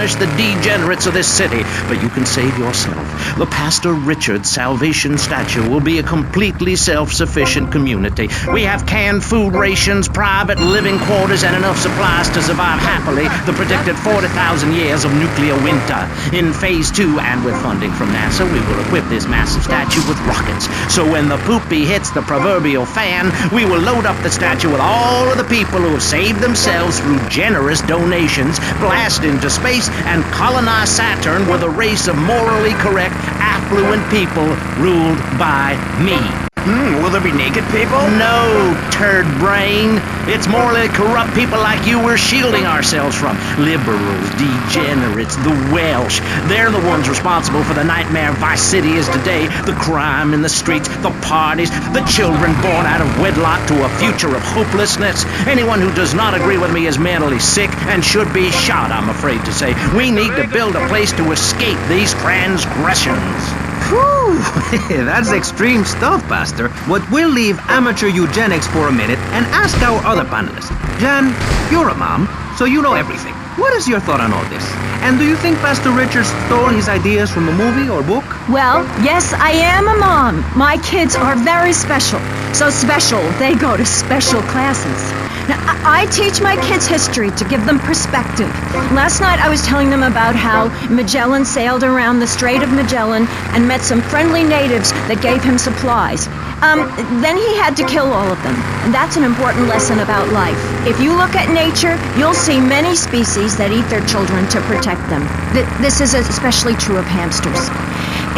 punish the degenerates of this city, but you can save yourself. The Pastor Richard Salvation Statue will be a completely self-sufficient community. We have canned food rations, private living quarters, and enough supplies to survive happily the predicted 40,000 years of nuclear winter. In Phase 2, and with funding from NASA, we will equip this massive statue with rockets. So when the poopy hits the proverbial fan, we will load up the statue with all of the people who have saved themselves through generous donations, blast into space, and colonize Saturn with a race of morally correct, affluent people ruled by me. Will there be naked people? No, turd brain. It's morally corrupt people like you we're shielding ourselves from. Liberals, degenerates, the Welsh. They're the ones responsible for the nightmare Vice City is today. The crime in the streets, the parties, the children born out of wedlock to a future of hopelessness. Anyone who does not agree with me is mentally sick and should be shot, I'm afraid to say. We need to build a place to escape these transgressions. Whew, that's extreme stuff, Pastor. But we'll leave amateur eugenics for a minute and ask our other panelists. Jan, you're a mom, so you know everything. What is your thought on all this? And do you think Pastor Richard stole his ideas from a movie or book? Well, yes, I am a mom. My kids are very special. So special, they go to special classes. Now, I teach my kids history to give them perspective. Last night I was telling them about how Magellan sailed around the Strait of Magellan and met some friendly natives that gave him supplies. Then he had to kill all of them. And that's an important lesson about life. If you look at nature, you'll see many species that eat their children to protect them. This is especially true of hamsters.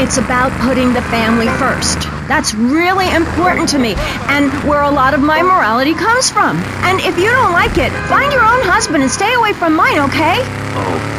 It's about putting the family first. That's really important to me, and where a lot of my morality comes from. And if you don't like it, find your own husband and stay away from mine, okay?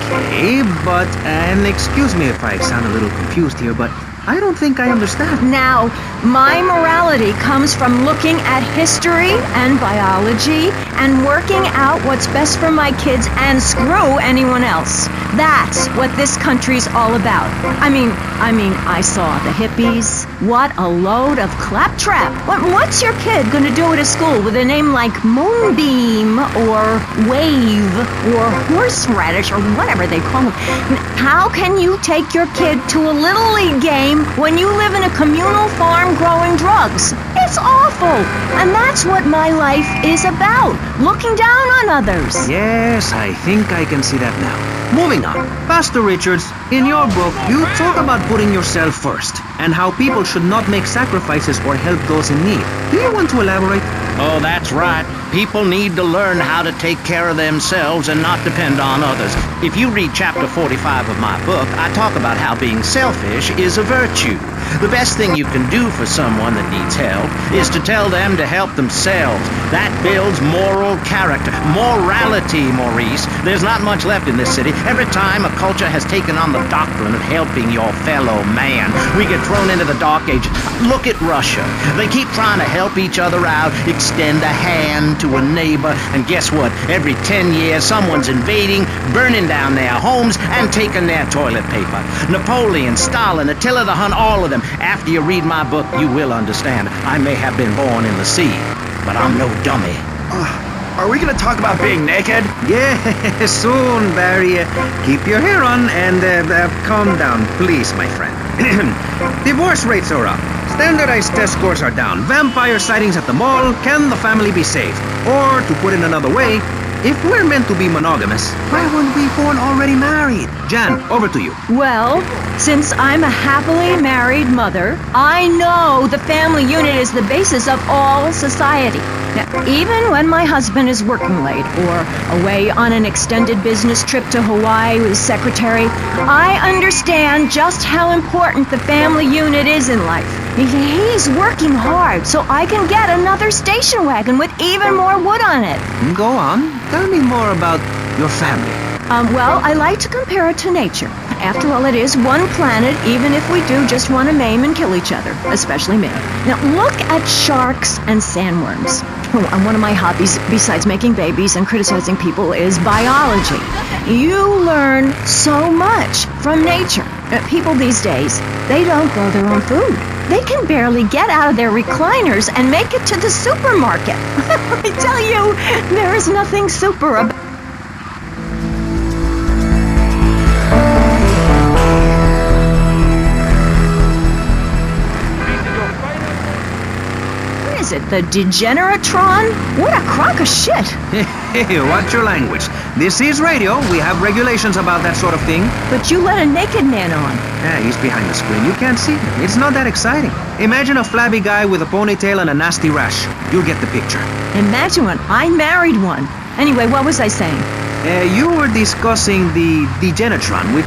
Okay, but, and excuse me if I sound a little confused here, but I don't think I understand. Now, my morality comes from looking at history and biology and working out what's best for my kids and screw anyone else. That's what this country's all about. I mean, I saw the hippies. What a load of claptrap. What's your kid gonna do at a school with a name like Moonbeam or Wave or Horseradish or whatever they call them? How can you take your kid to a Little League game when you live in a communal farm growing drugs? It's awful. And that's what my life is about. Looking down on others. Yes, I think I can see that now. Moving on. Pastor Richards, in your book, you talk about putting yourself first and how people should not make sacrifices or help those in need. Do you want to elaborate? Oh, that's right. People need to learn how to take care of themselves and not depend on others. If you read chapter 45 of my book, I talk about how being selfish is a virtue. The best thing you can do for someone that needs help is to tell them to help themselves. That builds moral character. Morality, Maurice. There's not much left in this city. Every time a culture has taken on the doctrine of helping your fellow man, we get thrown into the dark ages. Look at Russia. They keep trying to help each other out, extend a hand to a neighbor, and guess what? Every 10 years, someone's invading, burning down their homes, and taking their toilet paper. Napoleon, Stalin, Attila the Hun, all of them. After you read my book, you will understand. I may have been born in the sea, but I'm no dummy. Are we gonna talk about being naked? Yeah, soon, Barry. Keep your hair on and calm down, please, my friend. Divorce rates are up. Standardized test scores are down. Vampire sightings at the mall. Can the family be saved? Or, to put it another way, if we're meant to be monogamous, why weren't we born already married? Jan, over to you. Well, since I'm a happily married mother, I know the family unit is the basis of all society. Now, even when my husband is working late or away on an extended business trip to Hawaii with his secretary, I understand just how important the family unit is in life. He's working hard so I can get another station wagon with even more wood on it. Go on. Tell me more about your family. Well, I like to compare it to nature. After all, it is one planet, even if we do just want to maim and kill each other, especially me. Now, look at sharks and sandworms. And one of my hobbies, besides making babies and criticizing people, is biology. You learn so much from nature. People these days, they don't grow their own food. They can barely get out of their recliners and make it to the supermarket. I tell you, there is nothing super about The Degeneratron? What a crock of shit. Hey, watch your language. This is radio. We have regulations about that sort of thing. But you let a naked man on. Yeah, he's behind the screen. You can't see him. It's not that exciting. Imagine a flabby guy with a ponytail and a nasty rash. You'll get the picture. Imagine one. I married one. Anyway, what was I saying? You were discussing the Degenatron with...